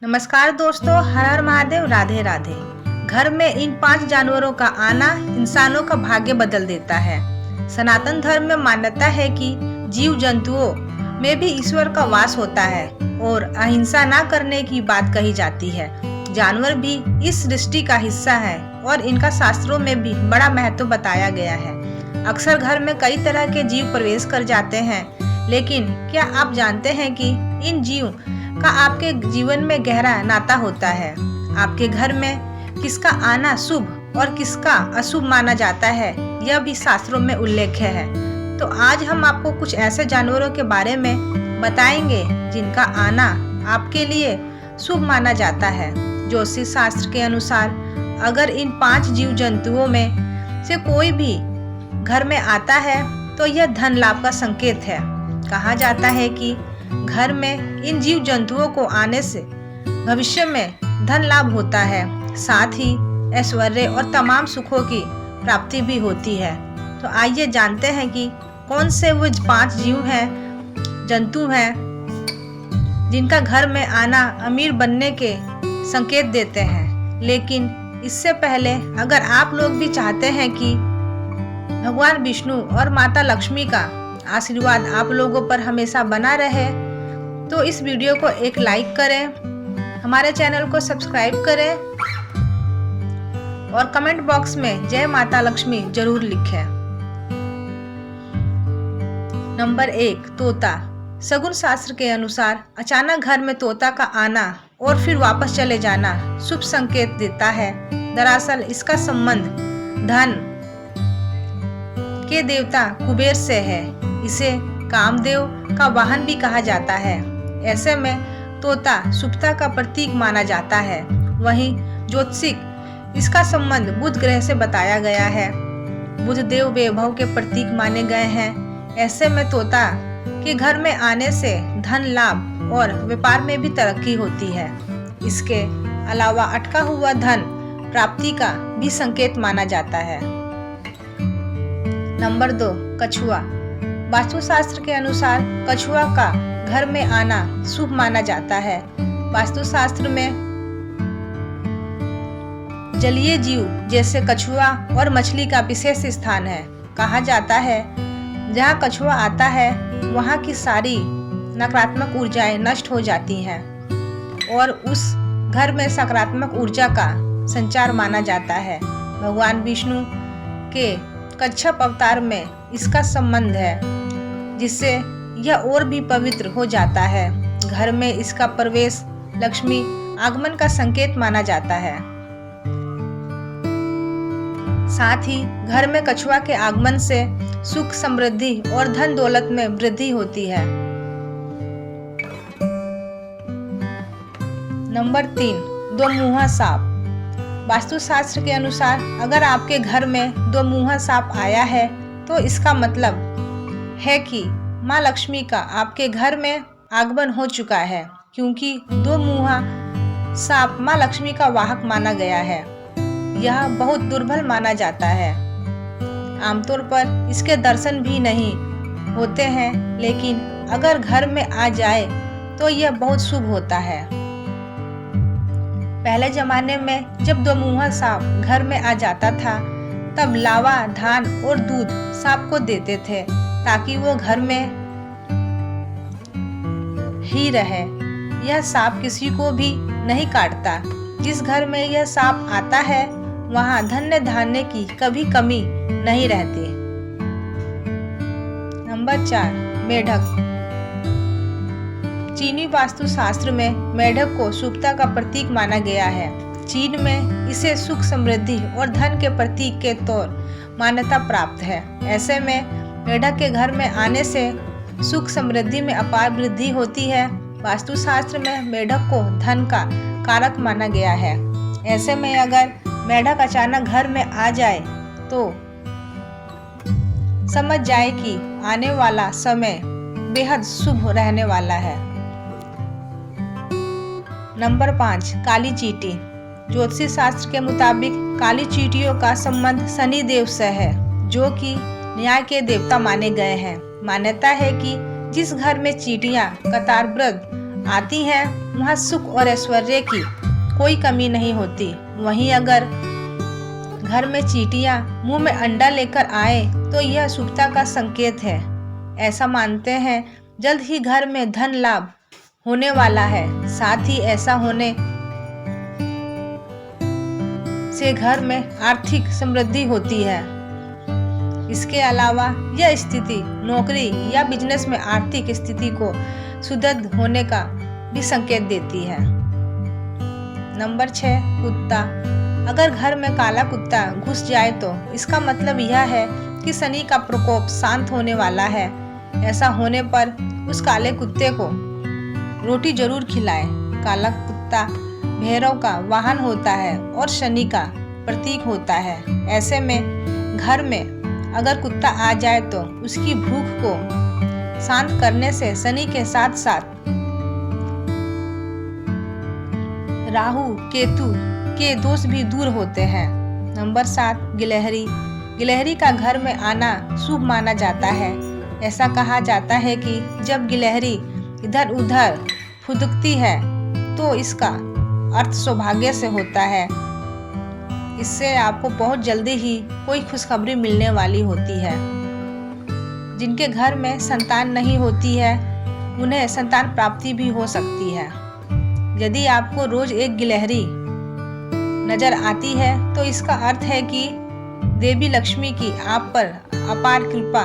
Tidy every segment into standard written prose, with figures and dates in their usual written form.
नमस्कार दोस्तों, हर हर महादेव, राधे राधे। घर में इन 5 जानवरों का आना इंसानों का भाग्य बदल देता है। सनातन धर्म में मान्यता है कि जीव जंतुओं में भी ईश्वर का वास होता है और अहिंसा ना करने की बात कही जाती है। जानवर भी इस सृष्टि का हिस्सा है और इनका शास्त्रों में भी बड़ा महत्व बताया गया है। अक्सर घर में कई तरह के जीव प्रवेश कर जाते हैं, लेकिन क्या आप जानते हैं कि इन जीव का आपके जीवन में गहरा नाता होता है। आपके घर में किसका आना शुभ और किसका अशुभ माना जाता है, यह भी शास्त्रों में उल्लेख है। तो आज हम आपको कुछ ऐसे जानवरों के बारे में बताएंगे जिनका आना आपके लिए शुभ माना जाता है। ज्योतिष शास्त्र के अनुसार अगर इन 5 जीव जंतुओं में से कोई भी घर में आता है तो यह धन लाभ का संकेत है। कहा जाता है कि घर में इन जीव जंतुओं को आने से भविष्य में धन लाभ होता है, साथ ही ऐश्वर्य और तमाम सुखों की प्राप्ति भी होती है। तो आइए जानते हैं कि कौन से वो 5 जीव हैं, जंतु हैं जिनका घर में आना अमीर बनने के संकेत देते हैं। लेकिन इससे पहले अगर आप लोग भी चाहते हैं कि भगवान विष्णु और माता लक्ष्मी का आशीर्वाद आप लोगों पर हमेशा बना रहे, तो इस वीडियो को एक लाइक करें, हमारे चैनल को सब्सक्राइब करें और कमेंट बॉक्स में जय माता लक्ष्मी जरूर लिखें। नंबर 1, तोता। शगुन शास्त्र के अनुसार अचानक घर में तोता का आना और फिर वापस चले जाना शुभ संकेत देता है। दरअसल इसका संबंध धन के देवता कुबेर से है। इसे कामदेव का वाहन भी कहा जाता है। ऐसे में तोता शुभता का प्रतीक माना जाता है। वहीं ज्योतिषिक इसका संबंध बुध ग्रह से बताया गया है। बुध देव वैभव के प्रतीक माने गए हैं। ऐसे में तोता के घर में आने से धन लाभ और व्यापार में भी तरक्की होती है। इसके अलावा अटका हुआ धन प्राप्ति का भी संकेत माना जाता है। नंबर 2, कछुआ। वास्तुशास्त्र के अनुसार कछुआ का घर में आना शुभ माना जाता है। वास्तुशास्त्र में जलीय जीव जैसे कछुआ और मछली का विशेष स्थान है। कहा जाता है जहाँ कछुआ आता है वहाँ की सारी नकारात्मक ऊर्जाएं नष्ट हो जाती हैं और उस घर में सकारात्मक ऊर्जा का संचार माना जाता है। भगवान विष्णु के कच्छप अवतार में इसका संबंध है, जिससे यह और भी पवित्र हो जाता है। घर में इसका प्रवेश लक्ष्मी आगमन का संकेत माना जाता है। साथ ही घर में कछुआ के आगमन से सुख, समृद्धि और धन दौलत में वृद्धि होती है। नंबर 3, 2 मुँहा सांप। वास्तुशास्त्र के अनुसार अगर आपके घर में 2 मुँहा सांप आया है तो इसका मतलब है कि माँ लक्ष्मी का आपके घर में आगमन हो चुका है, क्योंकि 2 मुँहा सांप माँ लक्ष्मी का वाहक माना गया है। यह बहुत दुर्बल माना जाता है। आमतौर पर इसके दर्शन भी नहीं होते हैं, लेकिन अगर घर में आ जाए तो यह बहुत शुभ होता है। पहले जमाने में जब 2 मुँहा सांप घर में आ जाता था तब लावा, धान और दूध सांप को देते थे ताकि वो घर में ही रहे। यह सांप किसी को भी नहीं काटता। जिस घर में यह सांप आता है वहाँ धन्य धान्य की कभी कमी नहीं रहती। नंबर 4, मेढक। चीनी वास्तुशास्त्र में मेढक को शुभता का प्रतीक माना गया है। चीन में इसे सुख, समृद्धि और धन के प्रतीक के तौर मान्यता प्राप्त है। ऐसे में मेढक के घर में आने से सुख, समृद्धि में अपार वृद्धि होती है। वास्तुशास्त्र में मेढक को धन का कारक माना गया है। ऐसे में अगर मेढक अचानक घर में आ जाए तो समझ जाए कि आने वाला समय बेहद शुभ रहने वाला है। नंबर 5, काली चींटी। ज्योतिष शास्त्र के मुताबिक काली चींटियों का संबंध शनि देव से है, जो कि न्याय के देवता माने गए हैं। मान्यता है कि जिस घर में चींटियां कतारबद्ध आती हैं वहाँ सुख और ऐश्वर्य की कोई कमी नहीं होती। वहीं अगर घर में चींटियां मुंह में अंडा लेकर आए तो यह शुभता का संकेत है। ऐसा मानते हैं जल्द ही घर में धन लाभ होने वाला है। साथ ही ऐसा होने से घर में आर्थिक समृद्धि होती है। इसके अलावा यह स्थिति नौकरी या बिजनेस में आर्थिक स्थिति को सुदृढ़ होने का भी संकेत देती है। नंबर 6, कुत्ता। अगर घर में काला कुत्ता घुस जाए तो इसका मतलब यह है कि शनि का प्रकोप शांत होने वाला है। ऐसा होने पर उस काले कुत्ते को रोटी जरूर खिलाएं। काला कुत्ता भैरव का वाहन होता है और शनि का प्रतीक होता है। ऐसे में घर में अगर कुत्ता आ जाए तो उसकी भूख को शांत करने से शनि के साथ साथ राहु केतु के दोष भी दूर होते हैं। नंबर 7, गिलहरी। गिलहरी का घर में आना शुभ माना जाता है। ऐसा कहा जाता है कि जब गिलहरी इधर उधर फुदकती है तो इसका अर्थ सौभाग्य से होता है। इससे आपको बहुत जल्दी ही कोई खुशखबरी मिलने वाली होती है। जिनके घर में संतान नहीं होती है उन्हें संतान प्राप्ति भी हो सकती है। यदि आपको रोज एक गिलहरी नजर आती है तो इसका अर्थ है कि देवी लक्ष्मी की आप पर अपार कृपा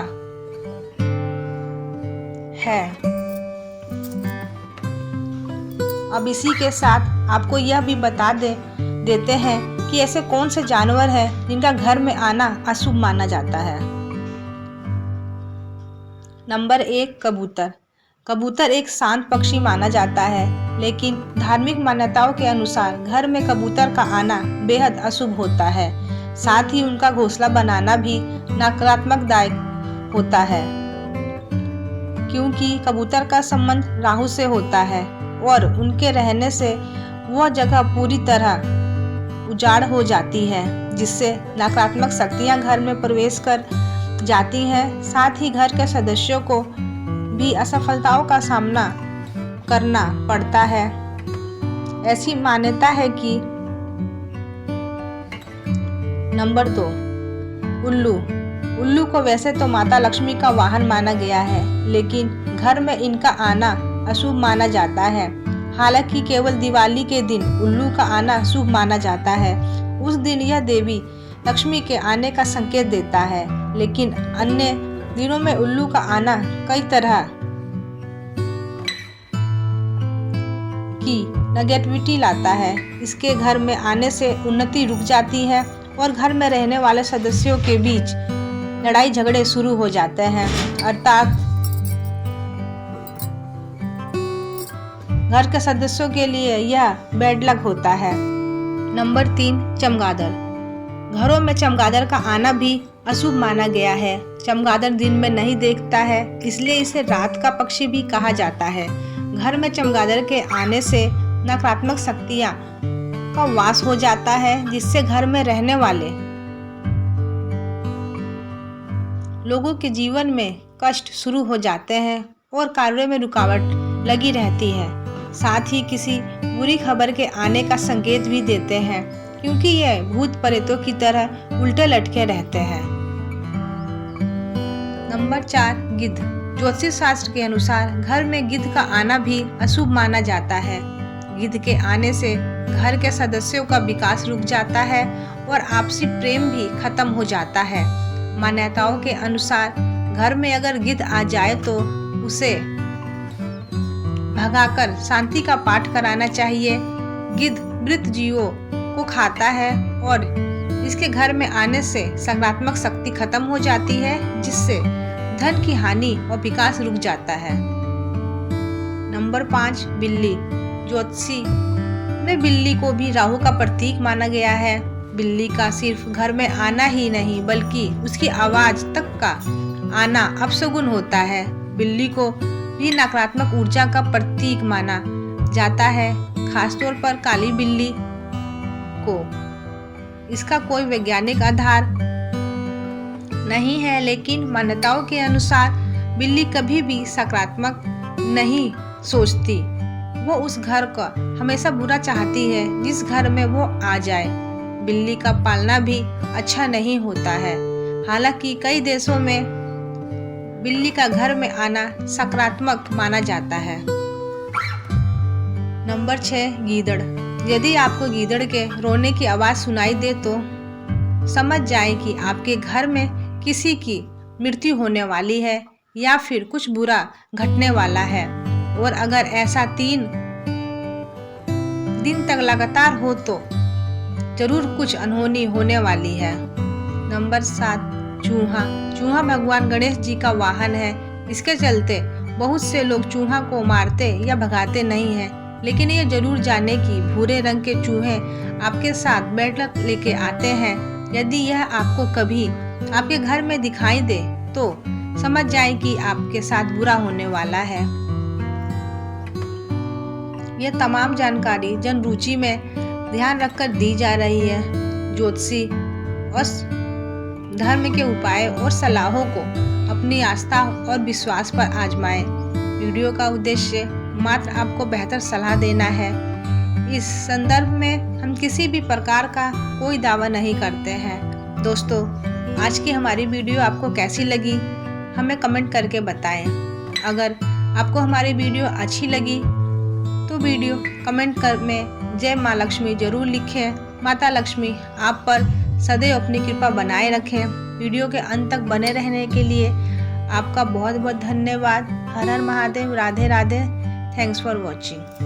है। अब इसी के साथ आपको यह भी बता देते हैं कि ऐसे कौन से जानवर हैं जिनका घर में आना अशुभ माना जाता है। नंबर 1, कबूतर। कबूतर एक शांत पक्षी माना जाता है, लेकिन धार्मिक मान्यताओं के अनुसार घर में कबूतर का आना बेहद अशुभ होता है। साथ ही उनका घोंसला बनाना भी नकारात्मकदायक होता है, क्योंकि कबूतर का संबंध राहु से होता है और उनके रहने से वह जगह पूरी तरह उजाड़ हो जाती है, जिससे नकारात्मक शक्तियां घर में प्रवेश कर जाती हैं। साथ ही घर के सदस्यों को भी असफलताओं का सामना करना पड़ता है। ऐसी मान्यता है कि नंबर 2, उल्लू। उल्लू को वैसे तो माता लक्ष्मी का वाहन माना गया है, लेकिन घर में इनका आना अशुभ माना जाता है। हालांकि केवल दिवाली के दिन उल्लू का आना शुभ माना जाता है। उस दिन यह देवी लक्ष्मी के आने का संकेत देता है, लेकिन अन्य दिनों में उल्लू का आना कई तरह की नेगेटिविटी लाता है। इसके घर में आने से उन्नति रुक जाती है और घर में रहने वाले सदस्यों के बीच लड़ाई झगड़े शुरू हो जाते हैं, अर्थात घर के सदस्यों के लिए यह बैड लक होता है। नंबर 3, चमगादड़। घरों में चमगादड़ का आना भी अशुभ माना गया है। चमगादड़ दिन में नहीं देखता है, इसलिए इसे रात का पक्षी भी कहा जाता है। घर में चमगादड़ के आने से नकारात्मक शक्तियां का वास हो जाता है, जिससे घर में रहने वाले लोगों के जीवन में कष्ट शुरू हो जाते हैं और कार्यों में रुकावट लगी रहती है। साथ ही किसी बुरी खबर के आने का संकेत भी देते हैं, क्योंकि यह भूत प्रेतों की तरह उल्टे लटके रहते हैं। नंबर 4, गिद्ध। ज्योतिष शास्त्र के अनुसार घर में गिद्ध का आना भी अशुभ माना जाता है। गिद्ध के आने से घर के सदस्यों का विकास रुक जाता है और आपसी प्रेम भी खत्म हो जाता है। मान्यताओं के अनुसार घर में अगर गिद्ध आ जाए तो उसे भगाकर शांति का पाठ कराना चाहिए। गिद्ध मृत जीवों को खाता है और इसके घर में आने से सकारात्मक शक्ति खत्म हो जाती है, जिससे धन की हानि और विकास रुक जाता है। नंबर 5, बिल्ली। ज्योतिषी में बिल्ली को भी राहु का प्रतीक माना गया है। बिल्ली का सिर्फ घर में आना ही नहीं बल्कि उसकी आवाज तक का आना अपशगुन होता है। बिल्ली को भी नकारात्मक ऊर्जा का प्रतीक माना जाता है, खासतौर पर काली बिल्ली को। इसका कोई वैज्ञानिक आधार नहीं है, लेकिन मान्यताओं के अनुसार बिल्ली कभी भी सकारात्मक नहीं सोचती। वो उस घर का हमेशा बुरा चाहती है जिस घर में वो आ जाए। बिल्ली का पालना भी अच्छा नहीं होता है। हालांकि कई देशों में बिल्ली का घर में आना सकारात्मक माना जाता है। नंबर 6, गीदड़। यदि आपको गीदड़ के रोने की आवाज़ सुनाई दे तो समझ जाए कि आपके घर में किसी की मृत्यु होने वाली है या फिर कुछ बुरा घटने वाला है। और अगर ऐसा 3 दिन तक लगातार हो तो जरूर कुछ अनहोनी होने वाली है। नंबर 7, चूहा। चूहा भगवान गणेश जी का वाहन है। इसके चलते बहुत से लोग चूहा को मारते या भगाते नहीं हैं, लेकिन ये जरूर जाने कि भूरे रंग के चूहे आपके साथ बैड लक लेके आते हैं। यदि यह आपको कभी आपके घर में दिखाई दे तो समझ जाए कि आपके साथ बुरा होने वाला है। यह तमाम जानकारी जन रुचि में ध्यान रखकर दी जा रही है। ज्योतिषी और धर्म के उपाय और सलाहों को अपनी आस्था और विश्वास पर आजमाएं। वीडियो का उद्देश्य मात्र आपको बेहतर सलाह देना है। इस संदर्भ में हम किसी भी प्रकार का कोई दावा नहीं करते हैं। दोस्तों, आज की हमारी वीडियो आपको कैसी लगी हमें कमेंट करके बताएं। अगर आपको हमारी वीडियो अच्छी लगी तो वीडियो कमेंट कर में जय माँ लक्ष्मी जरूर लिखें। माता लक्ष्मी आप पर सदैव अपनी कृपा बनाए रखें। वीडियो के अंत तक बने रहने के लिए आपका बहुत बहुत धन्यवाद। हर हर Mahadev. Radhe Radhe. Thanks for watching.